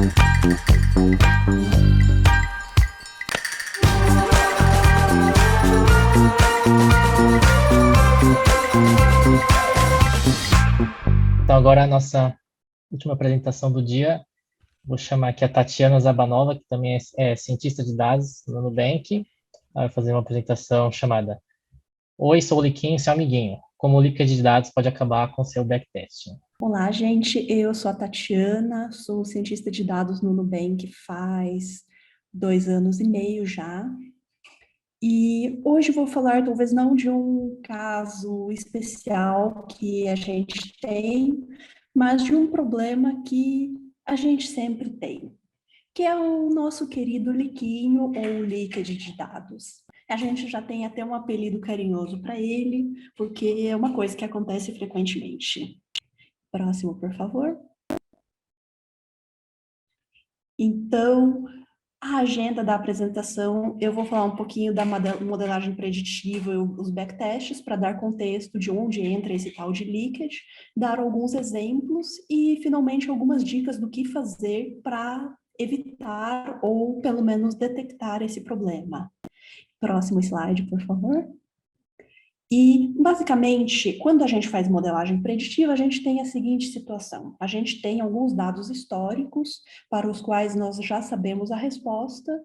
Então, agora a nossa última apresentação do dia. Vou chamar aqui a Tatiana Zabanova, que também é cientista de dados no Nubank. Ela vai fazer uma apresentação chamada Oi, sou o Liquinho, seu amiguinho. Como o leak de dados pode acabar com seu backtesting. Olá, gente. Eu sou a Tatiana, sou cientista de dados no Nubank faz 2 anos e meio já. E hoje vou falar, talvez não de um caso especial que a gente tem, mas de um problema que a gente sempre tem, que é o nosso querido liquinho ou leakage de dados. A gente já tem até um apelido carinhoso para ele, porque é uma coisa que acontece frequentemente. Próximo, por favor. Então, a agenda da apresentação, eu vou falar um pouquinho da modelagem preditiva e os backtests para dar contexto de onde entra esse tal de leakage, dar alguns exemplos e, finalmente, algumas dicas do que fazer para evitar ou, pelo menos, detectar esse problema. Próximo slide, por favor. E, basicamente, quando a gente faz modelagem preditiva, a gente tem a seguinte situação. A gente tem alguns dados históricos para os quais nós já sabemos a resposta,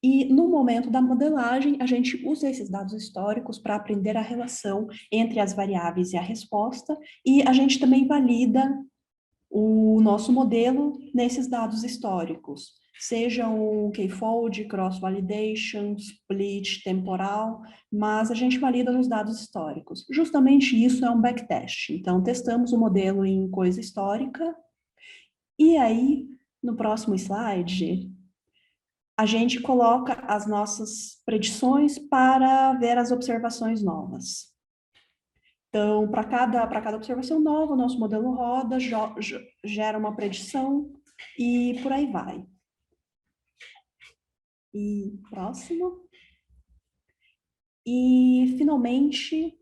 e no momento da modelagem, a gente usa esses dados históricos para aprender a relação entre as variáveis e a resposta, e a gente também valida o nosso modelo nesses dados históricos, sejam o K-fold, cross-validation, split, temporal, mas a gente valida nos dados históricos. Justamente isso é um backtest. Então, testamos o modelo em coisa histórica, e aí, no próximo slide, a gente coloca as nossas predições para ver as observações novas. Então, para cada observação nova, o nosso modelo roda, gera uma predição e por aí vai. E próximo. E, finalmente,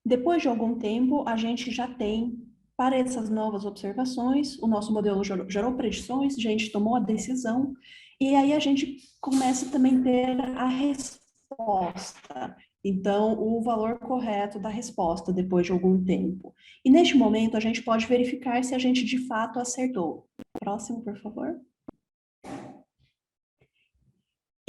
depois de algum tempo, a gente já tem, para essas novas observações, o nosso modelo gerou predições, a gente tomou a decisão, e aí a gente começa também a ter a resposta. Então, o valor correto da resposta depois de algum tempo. E neste momento, a gente pode verificar se a gente de fato acertou. Próximo, por favor.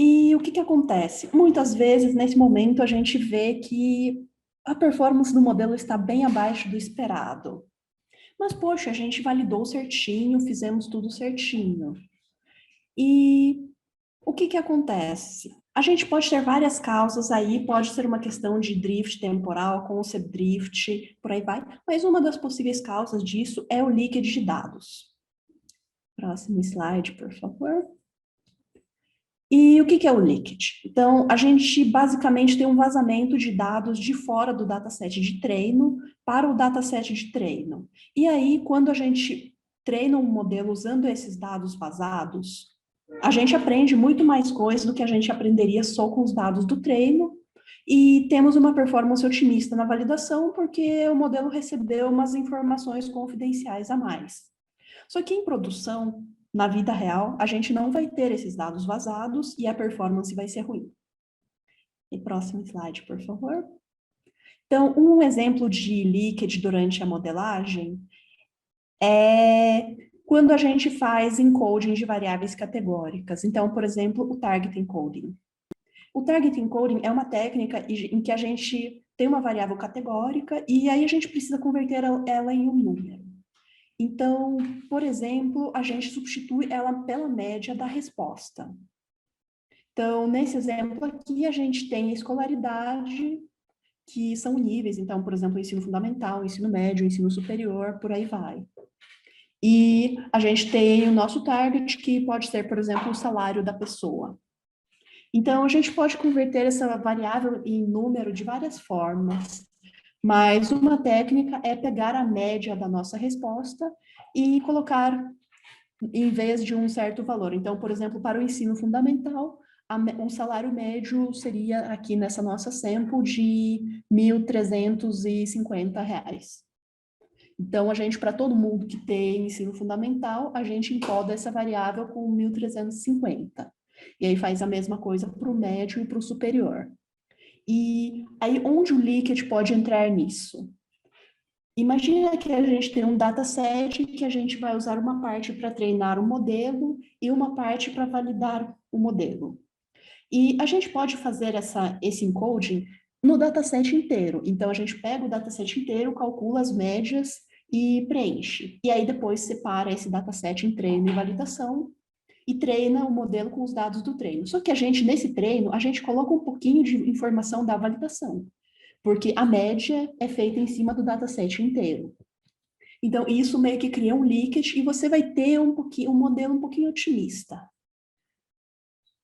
E o que que acontece? Muitas vezes, nesse momento, a gente vê que a performance do modelo está bem abaixo do esperado. Mas, poxa, a gente validou certinho, fizemos tudo certinho. E o que que acontece? A gente pode ter várias causas aí, pode ser uma questão de drift temporal, concept drift, por aí vai, mas uma das possíveis causas disso é o leakage de dados. Próximo slide, por favor. E o que que é o leakage? Então, a gente basicamente tem um vazamento de dados de fora do dataset de treino para o dataset de treino. E aí, quando a gente treina um modelo usando esses dados vazados, a gente aprende muito mais coisas do que a gente aprenderia só com os dados do treino, e temos uma performance otimista na validação porque o modelo recebeu umas informações confidenciais a mais. Só que em produção, na vida real, a gente não vai ter esses dados vazados e a performance vai ser ruim. E próximo slide, por favor. Então, um exemplo de leakage durante a modelagem é quando a gente faz encoding de variáveis categóricas. Então, por exemplo, o target encoding. O target encoding é uma técnica em que a gente tem uma variável categórica e aí a gente precisa converter ela em um número. Então, por exemplo, a gente substitui ela pela média da resposta. Então, nesse exemplo aqui, a gente tem a escolaridade, que são níveis. Então, por exemplo, ensino fundamental, ensino médio, ensino superior, por aí vai. E a gente tem o nosso target, que pode ser, por exemplo, o salário da pessoa. Então, a gente pode converter essa variável em número de várias formas, mas uma técnica é pegar a média da nossa resposta e colocar em vez de um certo valor. Então, por exemplo, para o ensino fundamental, um salário médio seria, aqui nessa nossa sample, de R$ 1.350. Então, a gente, para todo mundo que tem ensino fundamental, a gente encoda essa variável com 1.350. E aí faz a mesma coisa para o médio e para o superior. E aí, onde o Likert pode entrar nisso? Imagina que a gente tem um dataset que a gente vai usar uma parte para treinar o modelo e uma parte para validar o modelo. E a gente pode fazer esse encoding no dataset inteiro. Então, a gente pega o dataset inteiro, calcula as médias e preenche. E aí, depois, separa esse dataset em treino e validação e treina o modelo com os dados do treino. Só que a gente, nesse treino, a gente coloca um pouquinho de informação da validação, porque a média é feita em cima do dataset inteiro. Então, isso meio que cria um leakage e você vai ter um modelo um pouquinho otimista.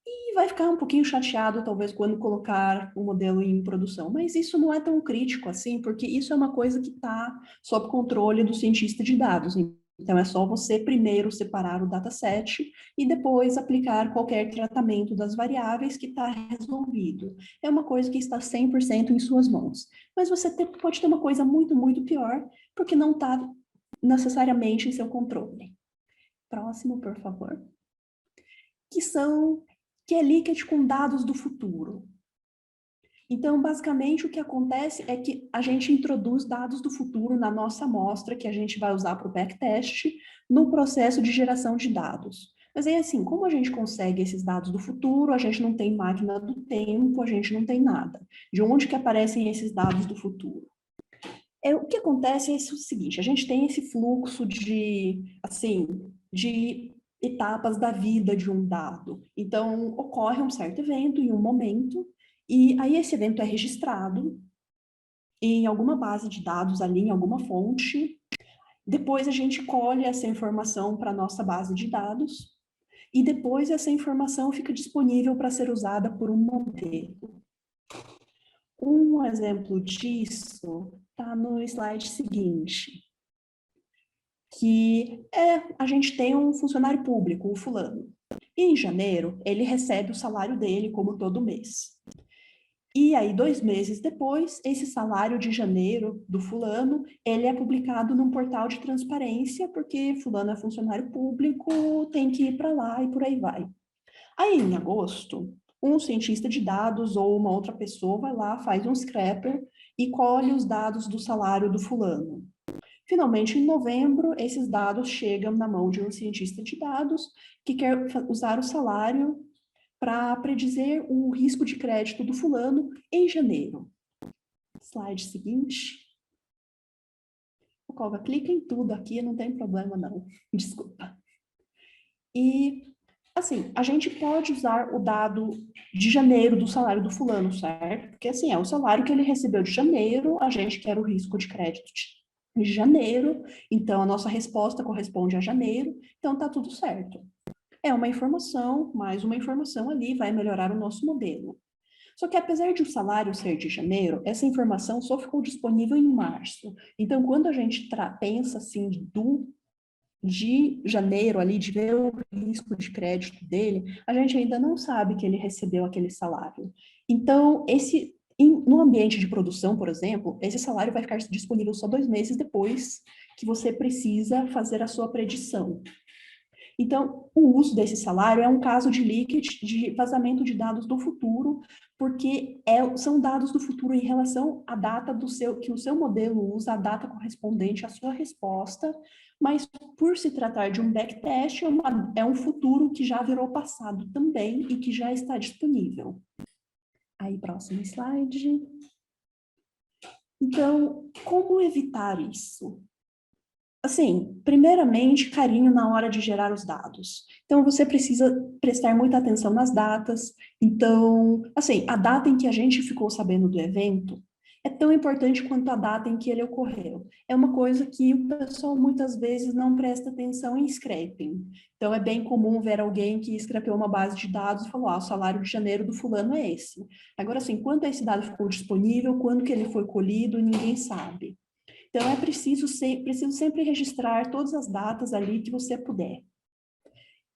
E vai ficar um pouquinho chateado, talvez, quando colocar o modelo em produção. Mas isso não é tão crítico assim, porque isso é uma coisa que está sob controle do cientista de dados. Então, é só você primeiro separar o dataset e depois aplicar qualquer tratamento das variáveis que está resolvido. É uma coisa que está 100% em suas mãos. Mas você pode ter uma coisa muito, muito pior, porque não está necessariamente em seu controle. Próximo, por favor. Que é Likert com dados do futuro. Então, basicamente, o que acontece é que a gente introduz dados do futuro na nossa amostra, que a gente vai usar para o backtest, no processo de geração de dados. Mas aí, assim, como a gente consegue esses dados do futuro, a gente não tem máquina do tempo, a gente não tem nada. De onde que aparecem esses dados do futuro? O que acontece é o seguinte, a gente tem esse fluxo de etapas da vida de um dado. Então, ocorre um certo evento em um momento, e aí esse evento é registrado em alguma base de dados ali, em alguma fonte. Depois a gente colhe essa informação para a nossa base de dados, e depois essa informação fica disponível para ser usada por um modelo. Um exemplo disso está no slide seguinte, a gente tem um funcionário público, o fulano. E em janeiro, ele recebe o salário dele como todo mês. E aí, 2 meses depois, esse salário de janeiro do fulano, ele é publicado num portal de transparência, porque fulano é funcionário público, tem que ir para lá e por aí vai. Aí, em agosto, um cientista de dados ou uma outra pessoa vai lá, faz um scraper e colhe os dados do salário do fulano. Finalmente, em novembro, esses dados chegam na mão de um cientista de dados que quer usar o salário para predizer o risco de crédito do fulano em janeiro. Slide seguinte. O Cova clica em tudo aqui, não tem problema não, desculpa. E, assim, a gente pode usar o dado de janeiro do salário do fulano, certo? Porque, assim, é o salário que ele recebeu de janeiro, a gente quer o risco de crédito de janeiro, então a nossa resposta corresponde a janeiro, então tá tudo certo. É uma informação, mais uma informação ali vai melhorar o nosso modelo. Só que apesar de o salário ser de janeiro, essa informação só ficou disponível em março. Então, quando a gente pensa assim de janeiro ali, de ver o risco de crédito dele, a gente ainda não sabe que ele recebeu aquele salário. Então, no ambiente de produção, por exemplo, esse salário vai ficar disponível só 2 meses depois que você precisa fazer a sua predição. Então, o uso desse salário é um caso de leakage, de vazamento de dados do futuro, porque são dados do futuro em relação à data que o seu modelo usa, a data correspondente à sua resposta, mas por se tratar de um backtest, é um futuro que já virou passado também e que já está disponível. Aí, próximo slide. Então, como evitar isso? Assim, primeiramente, carinho na hora de gerar os dados. Então, você precisa prestar muita atenção nas datas. Então, assim, a data em que a gente ficou sabendo do evento é tão importante quanto a data em que ele ocorreu. É uma coisa que o pessoal muitas vezes não presta atenção em scraping. Então, é bem comum ver alguém que scrapeou uma base de dados e falou, o salário de janeiro do fulano é esse. Agora, assim, quando esse dado ficou disponível, quando que ele foi colhido, ninguém sabe. Então, é preciso sempre registrar todas as datas ali que você puder.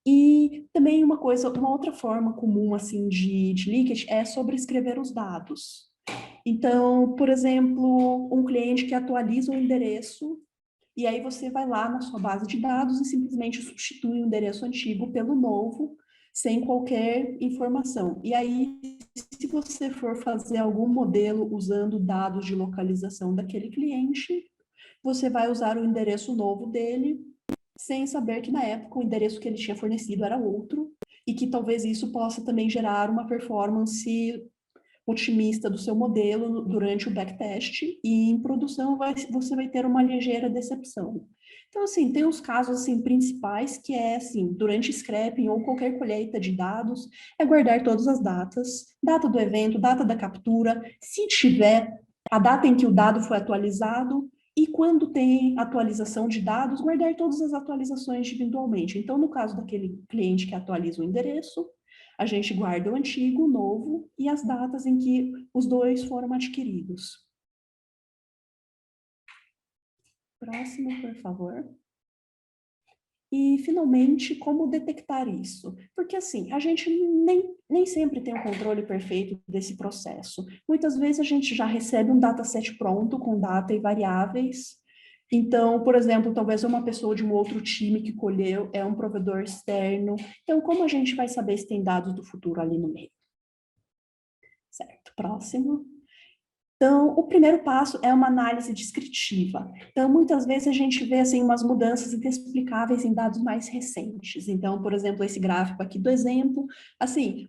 E também uma outra forma comum, assim, de leakage é sobrescrever os dados. Então, por exemplo, um cliente que atualiza o endereço E aí você vai lá na sua base de dados e simplesmente substitui o endereço antigo pelo novo, sem qualquer informação. E aí, se você for fazer algum modelo usando dados de localização daquele cliente, você vai usar o endereço novo dele, sem saber que na época o endereço que ele tinha fornecido era outro, e que talvez isso possa também gerar uma performance otimista do seu modelo durante o backtest, e em produção você vai ter uma ligeira decepção. Então, assim, tem os casos assim, principais, que é, assim, durante scrapping ou qualquer colheita de dados, é guardar todas as datas, data do evento, data da captura, se tiver, a data em que o dado foi atualizado, e quando tem atualização de dados, guardar todas as atualizações individualmente. Então, no caso daquele cliente que atualiza o endereço, a gente guarda o antigo, o novo e as datas em que os dois foram adquiridos. Próximo, por favor. E, finalmente, como detectar isso? Porque, assim, a gente nem sempre tem o controle perfeito desse processo. Muitas vezes a gente já recebe um dataset pronto, com data e variáveis. Então, por exemplo, talvez uma pessoa de um outro time que colheu, é um provedor externo. Então, como a gente vai saber se tem dados do futuro ali no meio? Certo, próximo. Então, o primeiro passo é uma análise descritiva. Então, muitas vezes a gente vê assim umas mudanças inexplicáveis em dados mais recentes. Então, por exemplo, esse gráfico aqui do exemplo, assim,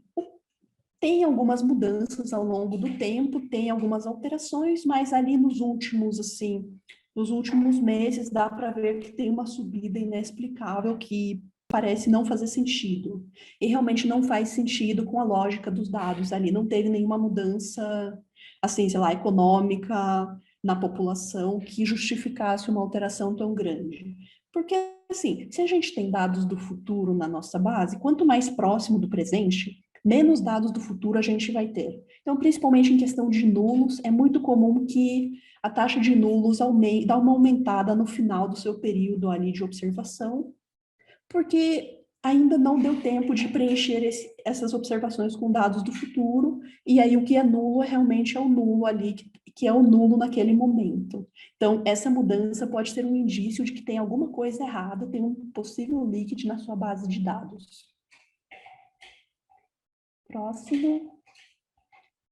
tem algumas mudanças ao longo do tempo, tem algumas alterações, mas ali nos últimos, assim, nos últimos meses dá para ver que tem uma subida inexplicável que parece não fazer sentido. E realmente não faz sentido com a lógica dos dados ali, não teve nenhuma mudança, assim, sei lá, econômica na população que justificasse uma alteração tão grande. Porque, assim, se a gente tem dados do futuro na nossa base, quanto mais próximo do presente, menos dados do futuro a gente vai ter. Então, principalmente em questão de nulos, é muito comum que a taxa de nulos dá uma aumentada no final do seu período ali de observação, porque ainda não deu tempo de preencher essas observações com dados do futuro, e aí o que é nulo realmente é o nulo ali, que é o nulo naquele momento. Então, essa mudança pode ser um indício de que tem alguma coisa errada, tem um possível leakage na sua base de dados. Próximo.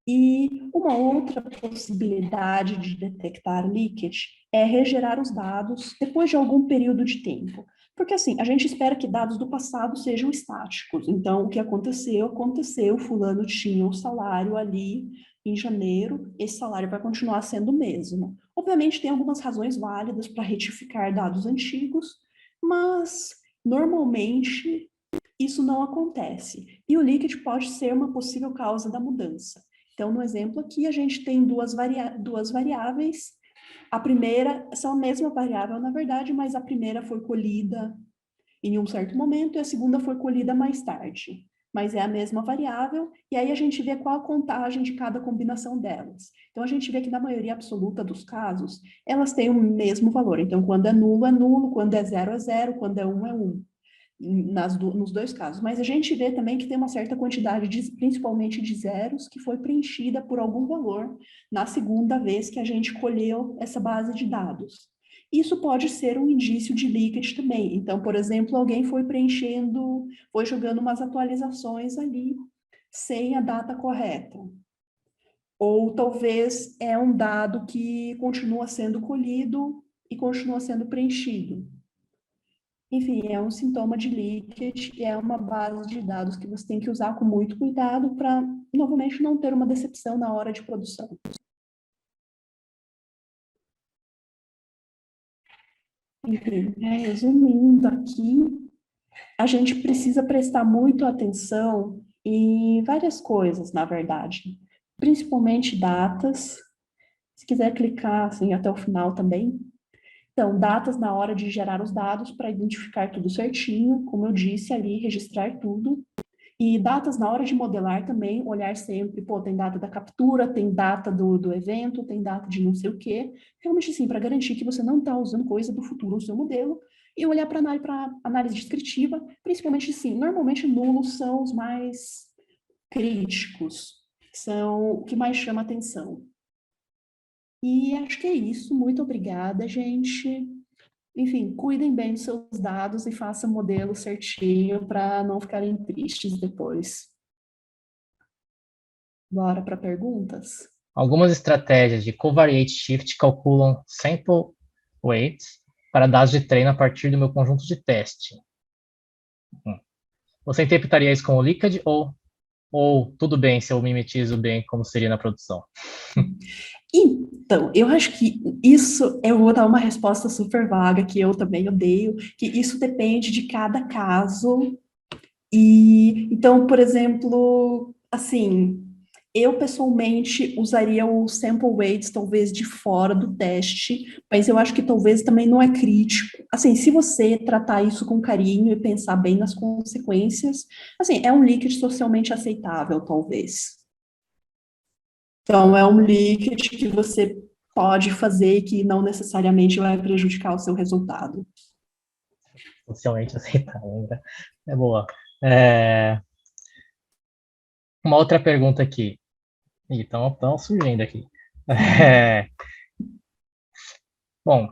E uma outra possibilidade de detectar leakage é regerar os dados depois de algum período de tempo. Porque assim, a gente espera que dados do passado sejam estáticos. Então, o que aconteceu, aconteceu, fulano tinha o salário ali em janeiro, esse salário vai continuar sendo o mesmo. Obviamente, tem algumas razões válidas para retificar dados antigos, mas normalmente isso não acontece. E o leakage pode ser uma possível causa da mudança. Então, no exemplo aqui, a gente tem duas variáveis. A primeira são a mesma variável, na verdade, mas a primeira foi colhida em um certo momento e a segunda foi colhida mais tarde. Mas é a mesma variável, e aí a gente vê qual a contagem de cada combinação delas. Então, a gente vê que na maioria absoluta dos casos, elas têm o mesmo valor. Então, quando é nulo, quando é zero, quando é 1 é 1 nos dois casos, mas a gente vê também que tem uma certa quantidade, principalmente de zeros, que foi preenchida por algum valor na segunda vez que a gente colheu essa base de dados. Isso pode ser um indício de leakage também. Então, por exemplo, alguém foi preenchendo, foi jogando umas atualizações ali sem a data correta. Ou talvez é um dado que continua sendo colhido e continua sendo preenchido. Enfim, é um sintoma de leakage e é uma base de dados que você tem que usar com muito cuidado para, novamente, não ter uma decepção na hora de produção. Enfim, resumindo aqui, a gente precisa prestar muito atenção em várias coisas, na verdade, principalmente datas. Se quiser clicar assim até o final também. Então, datas na hora de gerar os dados para identificar tudo certinho, como eu disse ali, registrar tudo. E datas na hora de modelar também, olhar sempre, pô, tem data da captura, tem data do evento, tem data de não sei o quê. Realmente, sim, para garantir que você não está usando coisa do futuro no seu modelo. E olhar para análise descritiva, principalmente, sim, normalmente nulos são os mais críticos, são o que mais chama atenção. E acho que é isso. Muito obrigada, gente. Enfim, cuidem bem dos seus dados e façam o modelo certinho para não ficarem tristes depois. Bora para perguntas? Algumas estratégias de covariate shift calculam sample weights para dados de treino a partir do meu conjunto de teste. Você interpretaria isso como Liquid ou tudo bem se eu mimetizo bem como seria na produção? Então, eu acho que isso, eu vou dar uma resposta super vaga, que eu também odeio, que isso depende de cada caso. E então, por exemplo, assim, eu pessoalmente usaria o sample weights talvez de fora do teste, mas eu acho que talvez também não é crítico. Assim, se você tratar isso com carinho e pensar bem nas consequências, assim, é um líquido socialmente aceitável, talvez. Então, é um líquido que você pode fazer que não necessariamente vai prejudicar o seu resultado. Socialmente aceitável, né? É boa. É, uma outra pergunta aqui. Estão surgindo aqui. É, bom,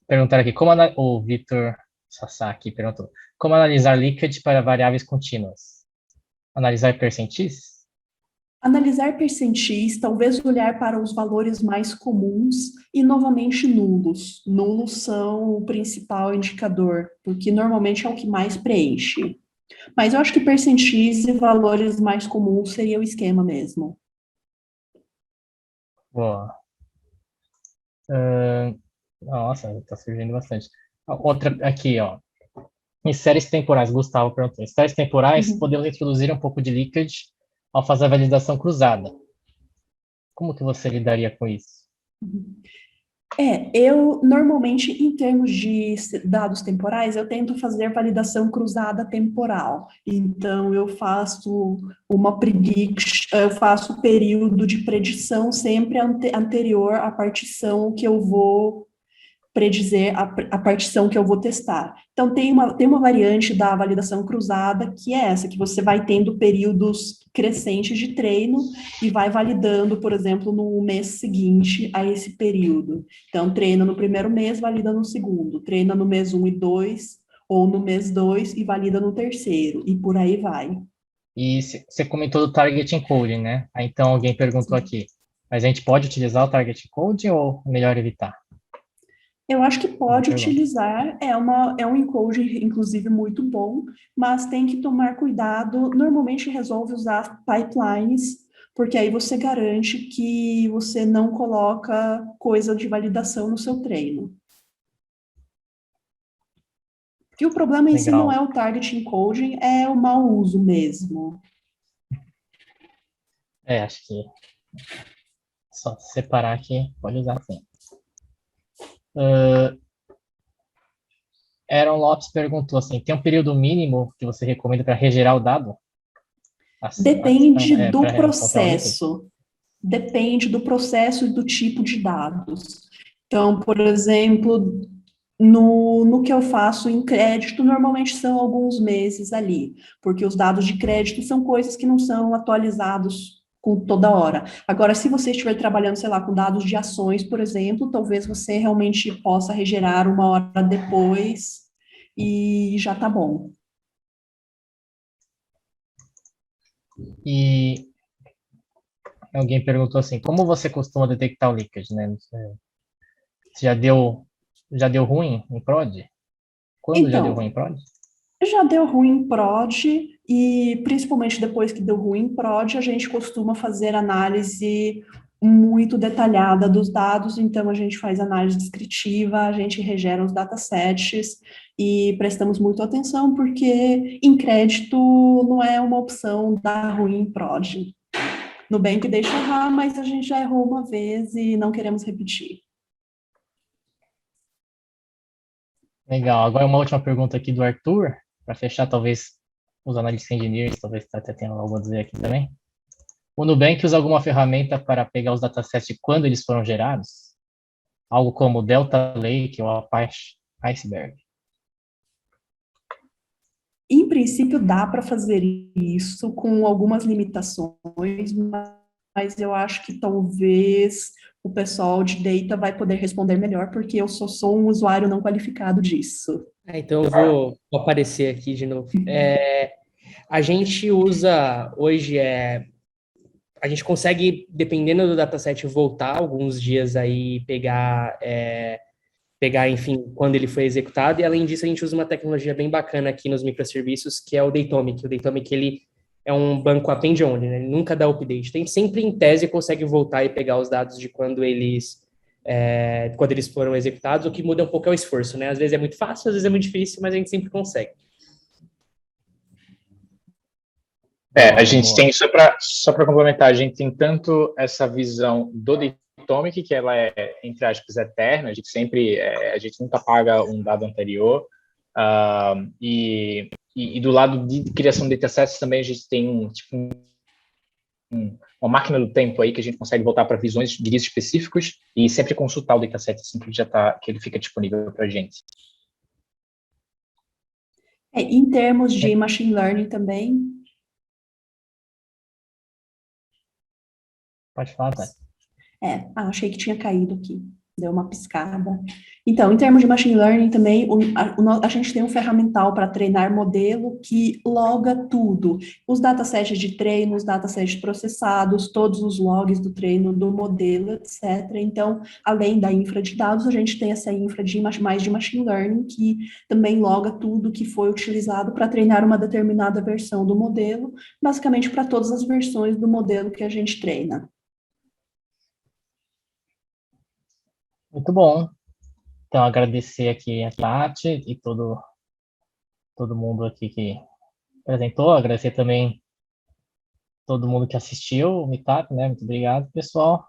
perguntar aqui, o Vitor Sasaki perguntou, como analisar Liquid para variáveis contínuas? Analisar percentis? Analisar percentis, talvez olhar para os valores mais comuns e, novamente, nulos. Nulos são o principal indicador, porque normalmente é o que mais preenche. Mas eu acho que percentis e valores mais comuns seria o esquema mesmo. Boa. Nossa, está surgindo bastante. Outra aqui, ó. Em séries temporais, Gustavo perguntou. Em séries temporais, Uhum. podemos introduzir um pouco de Liquid ao fazer a validação cruzada. Como que você lidaria com isso? Eu normalmente, em termos de dados temporais, eu tento fazer validação cruzada temporal. Então, eu faço uma prediction, eu faço o período de predição sempre anterior à partição que eu vou predizer a partição que eu vou testar. Então, tem uma variante da validação cruzada, que é essa, que você vai tendo períodos crescentes de treino e vai validando, por exemplo, no mês seguinte a esse período. Então, treina no primeiro mês, valida no segundo, treina no mês 1 e 2, ou no mês 2 e valida no terceiro, e por aí vai. E você comentou do Target Encoding, né? Aí, então, alguém perguntou aqui, mas a gente pode utilizar o Target Encoding ou melhor evitar? Eu acho que Boa pode pergunta. utilizar, é um encode, inclusive, muito bom, mas tem que tomar cuidado. Normalmente resolve usar pipelines, porque aí você garante que você não coloca coisa de validação no seu treino. Porque o problema em si não Legal. é o target encoding, é o mau uso mesmo. Acho que só separar aqui, pode usar sim. Aaron Lopes perguntou assim, tem um período mínimo que você recomenda para regerar o dado? Depende do Para encontrar o líquido? processo. Depende do processo e do tipo de dados. Então, por exemplo, no que eu faço em crédito, normalmente são alguns meses ali, porque os dados de crédito são coisas que não são atualizados com toda hora. Agora, se você estiver trabalhando, sei lá, com dados de ações, por exemplo, talvez você realmente possa regerar uma hora depois e já tá bom. E alguém perguntou assim, como você costuma detectar o líquido, né? Você já deu ruim em prod? Quando já deu ruim Então, em prod? já deu ruim em prod, e principalmente depois que deu ruim em prod, a gente costuma fazer análise muito detalhada dos dados, então a gente faz análise descritiva, a gente regera os datasets e prestamos muito atenção, porque em crédito não é uma opção dar ruim em prod. Nubank deixa errar, mas a gente já errou uma vez e não queremos repetir. Legal. Agora uma última pergunta aqui do Arthur, para fechar, talvez os analistas engineers, talvez até tenham algo a dizer aqui também. O Nubank usa alguma ferramenta para pegar os datasets de quando eles foram gerados? Algo como Delta Lake ou Apache Iceberg? Em princípio, dá para fazer isso com algumas limitações, mas eu acho que talvez o pessoal de data vai poder responder melhor, porque eu sou um usuário não qualificado disso. Então eu vou aparecer aqui de novo. A gente usa hoje a gente consegue, dependendo do dataset, voltar alguns dias aí, pegar, enfim, quando ele foi executado, e além disso a gente usa uma tecnologia bem bacana aqui nos microserviços, que é o Datomic. O Datomic, ele é um banco append-only, né? Ele nunca dá update. Tem sempre, em tese, consegue voltar e pegar os dados de quando eles foram executados, o que muda um pouco é o esforço, né? Às vezes é muito fácil, às vezes é muito difícil, mas a gente sempre consegue. A gente tem, só para complementar, a gente tem tanto essa visão do Datomic, que ela é, entre aspas, eterna, a gente sempre, a gente nunca apaga um dado anterior, e do lado de criação de datasets também a gente tem uma máquina do tempo aí que a gente consegue voltar para visões de dias específicos e sempre consultar o dataset assim que ele que ele fica disponível para a gente. Em termos de machine learning também. Pode falar, tá? Achei que tinha caído aqui. Deu uma piscada. Então, em termos de machine learning também, a gente tem um ferramental para treinar modelo que loga tudo. Os datasets de treino, os datasets processados, todos os logs do treino do modelo, etc. Então, além da infra de dados, a gente tem essa infra mais de machine learning que também loga tudo que foi utilizado para treinar uma determinada versão do modelo, basicamente para todas as versões do modelo que a gente treina. Muito bom. Então, agradecer aqui a Tati e todo mundo aqui que apresentou. Agradecer também todo mundo que assistiu o Meetup, né? Muito obrigado, pessoal.